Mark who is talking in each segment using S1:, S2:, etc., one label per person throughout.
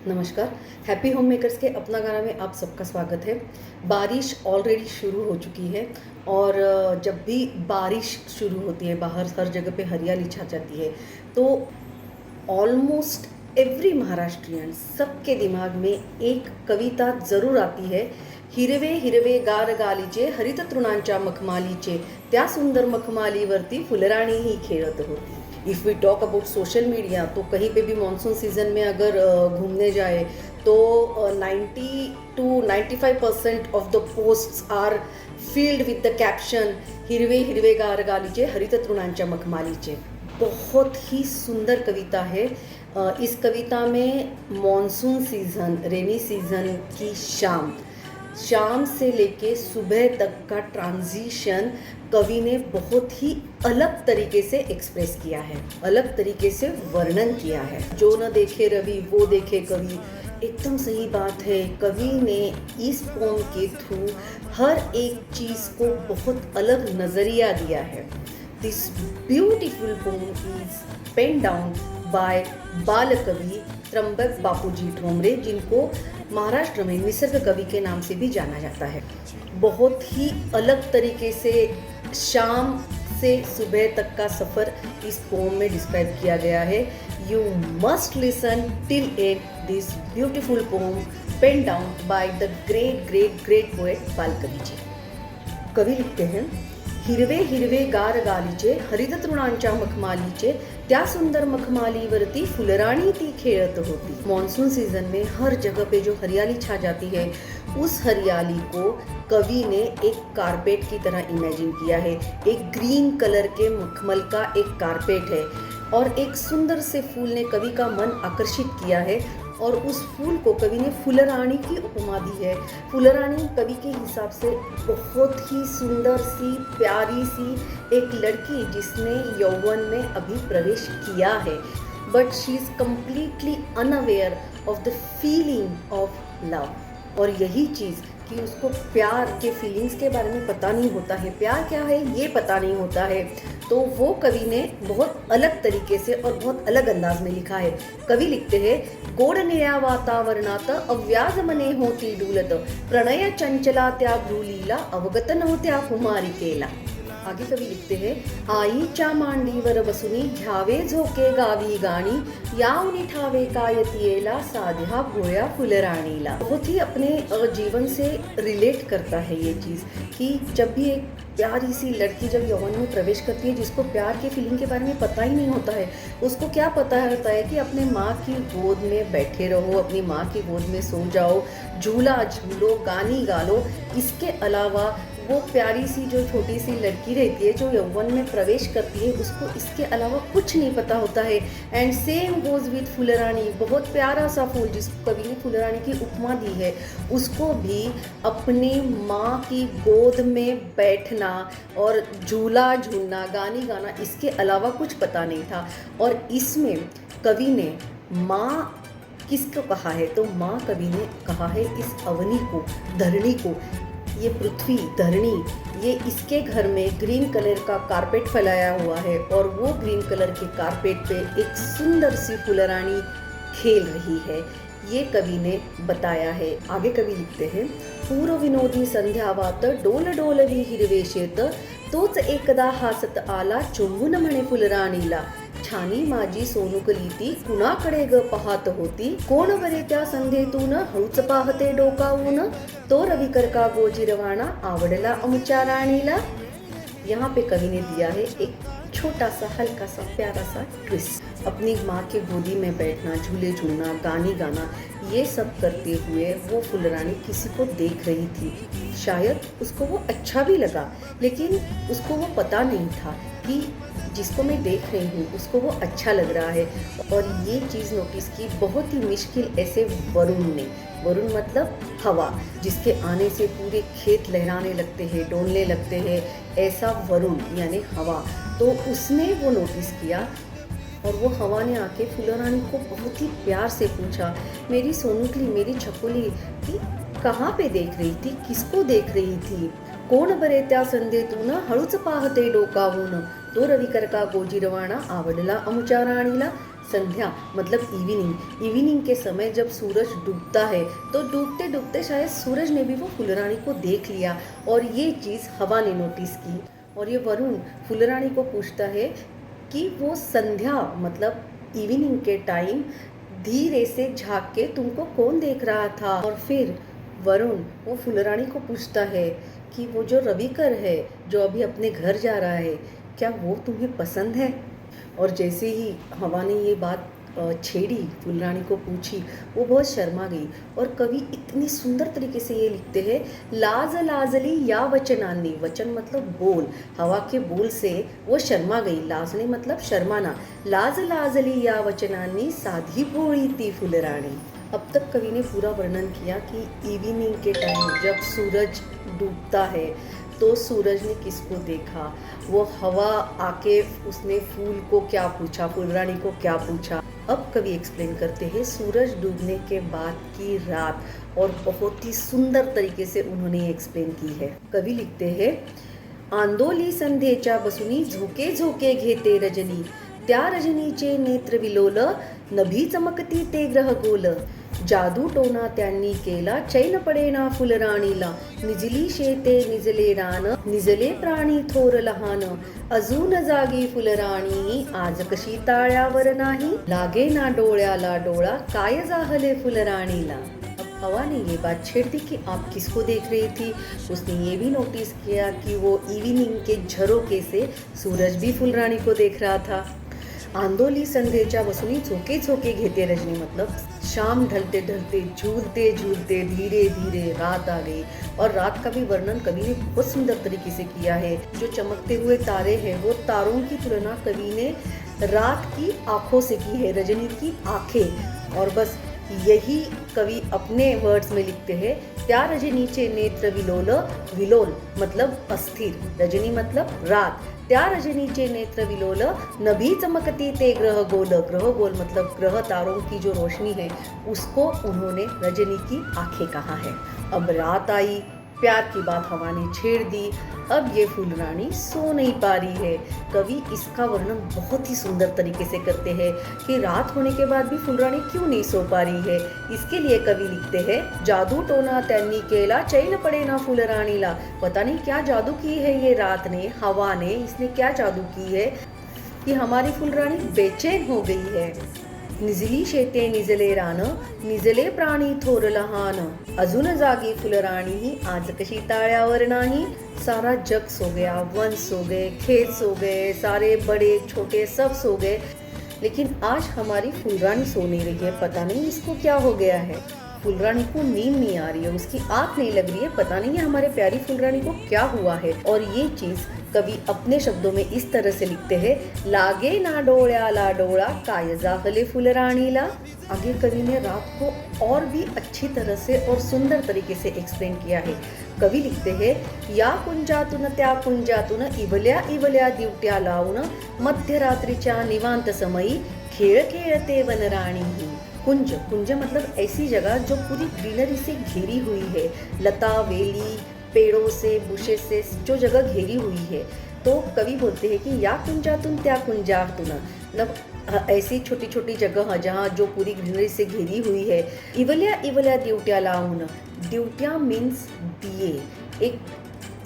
S1: नमस्कार। Happy home makers के अपना गाना में आप सबका स्वागत है। बारिश ऑलरेडी शुरू हो चुकी है और जब भी बारिश शुरू होती है बाहर हर जगह पे हरियाली छा जाती है, तो ऑलमोस्ट एवरी महाराष्ट्रियन सबके दिमाग में एक कविता जरूर आती है। हिरवे हिरवे गार गालीचे हरित तृणांच्या मखमालीचे त्या सुंदर मखमालीवरती फुलराणी ही खेळत होती। If we talk about social media, तो कहीं पे भी मानसून सीज़न में अगर घूमने जाए तो 90 to 95% of the posts are filled with the caption हिरवे हिरवे गार गालीचे हरित तृणांच्या मखमालीचे। बहुत ही सुंदर कविता है। इस कविता में मानसून सीज़न, रेनी सीज़न की शाम से लेके सुबह तक का ट्रांजिशन कवि ने बहुत ही अलग तरीके से एक्सप्रेस किया है, अलग तरीके से वर्णन किया है। जो न देखे रवि वो देखे कवि, एकदम सही बात है। कवि ने इस पोम के थ्रू हर एक चीज़ को बहुत अलग नज़रिया दिया है। This beautiful poem is penned down by Bal Kavi Trimbak बापूजी ठोंबरे, जिनको महाराष्ट्र में निसर्ग कवि के नाम से भी जाना जाता है। बहुत ही अलग तरीके से शाम से सुबह तक का सफ़र इस पोम में डिस्क्राइब किया गया है। You must listen till end this beautiful poem penned down by the great great great poet Bal Kavi जी। कवि लिखते हैं, हिरवे हिरवे गार गालीचे हरित तृणांच्या मखमालीचे त्या सुंदर मखमालीवरती फुलराणी ती खेळत होती। मॉनसून सीजन में हर जगह पे जो हरियाली छा जाती है, उस हरियाली को कवि ने एक कारपेट की तरह इमेजिन किया है। एक ग्रीन कलर के मखमल का एक कारपेट है और एक सुंदर से फूल ने कवि का मन आकर्षित किया है और उस फूल को कवि ने फुलरानी की उपमा दी है। फुलरानी कवि के हिसाब से बहुत ही सुंदर सी, प्यारी सी एक लड़की जिसने यौवन में अभी प्रवेश किया है, but she is completely unaware of the feeling of love. और यही चीज़ कि उसको प्यार के फीलिंग्स के बारे में पता नहीं होता है, प्यार क्या है ये पता नहीं होता है, तो वो कवि ने बहुत अलग तरीके से और बहुत अलग अंदाज में लिखा है। कवि लिखते हैं, गोड निळ्या वातावरणात अव्याज मने होती डुलत प्रणय चंचला त्या भ्रूलीला अवगत नव्हत्या कुमारिकेला। आगे कवि लिखते हैं, आईच्या मांडीवर बसुनी घ्यावे झोके गावी गाणी यावनी ठावे कायतियेला साध्या भोळ्या फुलराणीला। बहुत ही अपने जीवन से रिलेट करता है ये चीज़ कि जब भी एक प्यारी सी लड़की जब यौवन में प्रवेश करती है, जिसको प्यार के फीलिंग के बारे में पता ही नहीं होता है, उसको क्या पता होता है कि अपने माँ की गोद में बैठे रहो, अपनी माँ की गोद में सो जाओ, झूला झूलो, गानी गा लो। इसके अलावा वो प्यारी सी जो छोटी सी लड़की रहती है जो यौवन में प्रवेश करती है, उसको इसके अलावा कुछ नहीं पता होता है। एंड सेम गोज विथ फुलरानी, बहुत प्यारा सा फूल जिसको कवि ने फुलरानी की उपमा दी है, उसको भी अपनी माँ की गोद में बैठना और झूला झूलना, गानी गाना, इसके अलावा कुछ पता नहीं था। और इसमें कवि ने माँ किसको कहा है, तो माँ कवि ने कहा है इस अवनी को, धरणी को। ये पृथ्वी, धरणी, ये इसके घर में ग्रीन कलर का कारपेट फैलाया हुआ है और वो ग्रीन कलर के कारपेट पे एक सुंदर सी फुलरानी खेल रही है, ये कवि ने बताया है। आगे कवि लिखते हैं, पूर्व विनोदी संध्यावात डोल डोलवी हिरवे शेत तोच एकदा हासत आला चुंबून म्हणे फुलराणीला छानी माझी सोनुकली ती कुणाकडे ग पाहत होती कोण बरे त्या संध्येतून हळूच पाहते डोकावून तो रविकर का गोजिरवाणा आवडला आमच्या राणीला। यहाँ पे कवि ने दिया है एक छोटा सा हल्का सा प्यारा सा ट्विस्ट। अपनी माँ के गोदी में बैठना, झूले झूलना, गानी गाना, ये सब करते हुए वो फुलरानी किसी को देख रही थी। शायद उसको वो अच्छा भी लगा, लेकिन उसको वो पता नहीं था कि जिसको मैं देख रही हूँ उसको वो अच्छा लग रहा है। और ये चीज़ नोटिस की बहुत ही मुश्किल ऐसे वरुण ने, वरुण मतलब हवा, जिसके आने से पूरे खेत लहराने लगते हैं, डोलने लगते हैं, ऐसा वरुण यानी हवा। तो उसने वो नोटिस किया और वो हवा ने आके फुलरानी को बहुत ही प्यार से पूछा, मेरी सोनुकली, मेरी छकुली कि कहाँ पे देख रही थी, किसको देख रही थी। कोण बरे त्या संध्येतून हळूच पाहते डोकावून तो रविकर का गोजिरवाणा आवडला आमच्या राणीला। संध्या मतलब इवनिंग। इवनिंग के समय जब सूरज डूबता है तो डूबते डूबते शायद सूरज ने भी वो फुलरानी को देख लिया और ये चीज़ हवा ने नोटिस की। और ये वरुण फुलरानी को पूछता है कि वो संध्या मतलब इवनिंग के टाइम धीरे से झांक के तुमको कौन देख रहा था। और फिर वरुण वो फुलरानी को पूछता है कि वो जो रविकर है जो अभी अपने घर जा रहा है, क्या वो तुम्हें पसंद है। और जैसे ही हवा ने ये बात छेड़ी, फुलरानी को पूछी, वो बहुत शर्मा गई। और कवि इतनी सुंदर तरीके से ये लिखते हैं, लाज लाजली या वचनानी, वचन मतलब बोल, हवा के बोल से वो शर्मा गई। लाजली मतलब शर्माना, लाज लाजली या वचनानी साधी भोळी ती फुलरानी। अब तक कवि ने पूरा वर्णन किया कि इवनिंग के टाइम जब सूरज डूबता है तो सूरज ने किसको देखा, वो हवा आके उसने फूल को क्या पूछा, फुलरानी को क्या पूछा। अब कवि एक्सप्लेन करते हैं सूरज डूबने के बाद की रात, और बहुत ही सुंदर तरीके से उन्होंने एक्सप्लेन की है। कवि लिखते हैं, आंदोली संध्येच्या बसुनी झोके झोके घेते रजनी, त्या रजनीचे नेत्र विलोल, नभी चमकती ते ग्रह गोल, जादू टोना त्यांनी केला, चैन पडेना फुलराणीला, निजली शेते निजले रान, निजले प्राणी थोर लहान, अजून जागी फुलराणी, आज कशी ताळ्यावर नाही, लागे ना डोळ्याला डोळा, काय जाहले फुलराणीला। अब हवा ने ये बात छेड़ दी कि आप किसको देख रही थी। उसने ये भी नोटिस किया कि वो इवनिंग के झरोके से सूरज भी फुलरानी को देख रहा था। आंदोली संध्येच्या बसुनी झोके झोके घेते रजनी मतलब शाम ढलते ढलते झूलते झूलते धीरे धीरे रात आ गई। और रात का भी वर्णन कवि ने बहुत सुंदर तरीके से किया है। जो चमकते हुए तारे हैं वो तारों की तुलना कवि ने रात की आंखों से की है, रजनी की आंखें। और बस यही कवि अपने वर्ड्स में लिखते हैं, त्या रजनीचे नेत्र विलोल, विलोल मतलब अस्थिर, रजनी मतलब रात, त्या रजनीचे नेत्र विलोल, नभी चमकती ते ग्रह गोल, ग्रह गोल मतलब ग्रह तारों की जो रोशनी है उसको उन्होंने रजनी की आंखें कहा है। अब रात आई, प्यार की बात हवा ने छेड़ दी, अब ये फुलरानी सो नहीं पा रही है। कवि इसका वर्णन बहुत ही सुंदर तरीके से करते हैं कि रात होने के बाद भी फुलरानी क्यों नहीं सो पा रही है। इसके लिए कवि लिखते हैं, जादू टोना त्यांनी केला, चैन पड़े ना फुलरानीला, पता नहीं क्या जादू की है ये रात ने, हवा ने, इसने क्या जादू की है कि हमारी फुलरानी बेचैन हो गई है। निजली शेते निजले रान, निजले प्राणी थोर लहान, अजून जागी फुलराणी, आज कशी ताळ्यावर नाही। सारा जग सो गया, वन सो गए, खेत सो गए, सारे बड़े छोटे सब सो गए, लेकिन आज हमारी फुलरानी सो नहीं रही है। पता नहीं इसको क्या हो गया है। फुलरानी को नींद नहीं आ रही है, उसकी आँख नहीं लग रही है, पता नहीं है हमारे प्यारी फुलरानी को क्या हुआ है। और ये चीज़ कवि अपने शब्दों में इस तरह से लिखते हैं, लागे ना डोळ्याला डोळा, काय जाहले फुलराणीला। आगे कवि ने रात को और भी अच्छी तरह से और सुंदर तरीके से एक्सप्लेन किया है। कवि लिखते हैं, या कुंजातून त्या कुंजातून इवल्या इवल्या दिवट्या लावून, मध्यरात्रीच्या निवांत समयी खेळ खेळते वनराणी। कुंज, कुंज मतलब ऐसी जगह जो पूरी ग्रीनरी से घिरी हुई है, लता वेली पेड़ों से बुशे से जो जगह घेरी हुई है। तो कवि बोलते हैं कि या कुंजातून त्या कुंजातून मतलब ऐसी छोटी छोटी जगह जहाँ जो पूरी ग्रीनरी से घिरी हुई है। इवल्या इवल्या दिवट्या लावून, दिवट्या मीन्स दिए, एक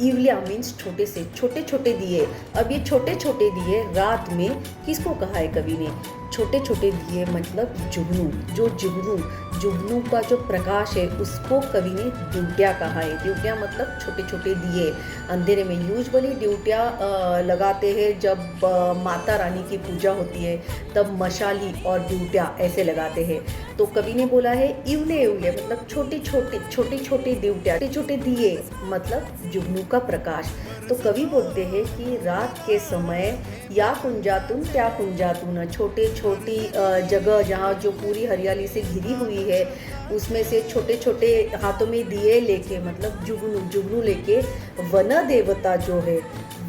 S1: इवल्या मीन्स छोटे से छोटे छोटे दिए। अब ये छोटे छोटे दिए रात में किसको कहा है कवि ने, छोटे छोटे दिए मतलब जुगनू, जो जुगनू, जुगनू का जो प्रकाश है उसको कवि ने ड्यूटिया कहा है। ड्यूटिया मतलब छोटे छोटे दिए। अंधेरे में यूजुअली ड्यूटिया लगाते हैं जब माता रानी की पूजा होती है, तब मशाली और ड्यूटिया ऐसे लगाते हैं। तो कवि ने बोला है इवले इवले मतलब छोटे छोटे छोटे छोटे ड्यूटिया, छोटे छोटे दिए मतलब जुगनू का प्रकाश। तो कवि बोलते हैं कि रात के समय या कुंजातून त्या कुंजातून, छोटे छोटी जगह जहाँ जो पूरी हरियाली से घिरी हुई है उसमें से छोटे छोटे हाथों में दिए लेके मतलब जुगनू, जुगनू लेके वन देवता जो है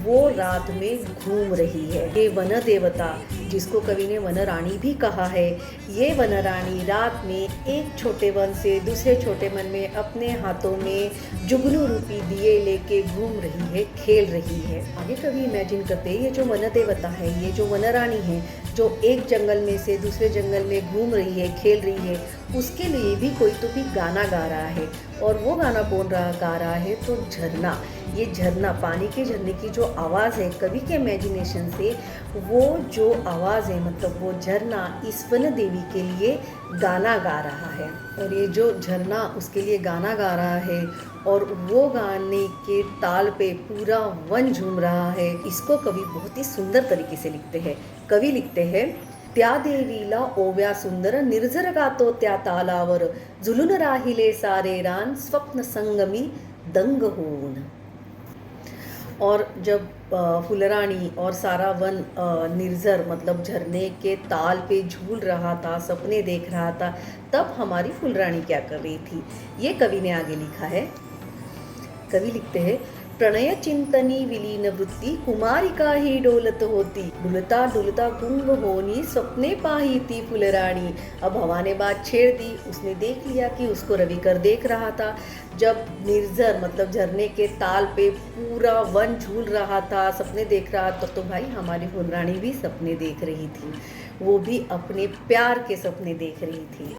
S1: वो रात में घूम रही है। ये वन देवता, जिसको कवि ने वन रानी भी कहा है, ये वन रानी रात में एक छोटे वन से दूसरे छोटे वन में अपने हाथों में जुगनू रूपी दिए लेके घूम रही है, खेल रही है। आगे कवि इमेजिन करते हैं, ये जो वन देवता है, ये जो वन रानी है, जो एक जंगल में से दूसरे जंगल में घूम रही है, खेल रही है, उसके लिए भी कोई तो भी गाना गा रहा है। और वो गाना कौन गा रहा है? तो झरना। ये झरना, पानी के झरने की जो आवाज़ है, कवि के इमेजिनेशन से वो जो आवाज़ है, मतलब वो झरना इस वन देवी के लिए गाना गा रहा है। और ये जो झरना उसके लिए गाना गा रहा है और वो गाने के ताल पे पूरा वन झूम रहा है, इसको कवि बहुत ही सुंदर तरीके से लिखते हैं। कवि लिखते हैं, त्या देवीला ओव्या सुंदर निर्झर गातो त्या तालावर, झुलून राहिले सारे रान स्वप्न संगमी दंग होऊन। और जब फुलरानी और सारा वन निर्झर मतलब झरने के ताल पे झूल रहा था, सपने देख रहा था, तब हमारी फुलरानी क्या कर रही थी? ये कवि ने आगे लिखा है। कवि लिखते हैं, प्रणय चिंतनी विलीन वृत्ति कुमारिका ही डोलत होती, डुलता डुलता गुंग होनी स्वप्ने पाही थी फुलरानी। अब हवा ने बात छेड़ दी, उसने देख लिया कि उसको रविकर देख रहा था। जब निर्झर मतलब झरने के ताल पे पूरा वन झूल रहा था, सपने देख रहा था, तो भाई हमारी फुलरानी भी सपने देख रही थी, वो भी अपने प्यार के सपने देख रही थी।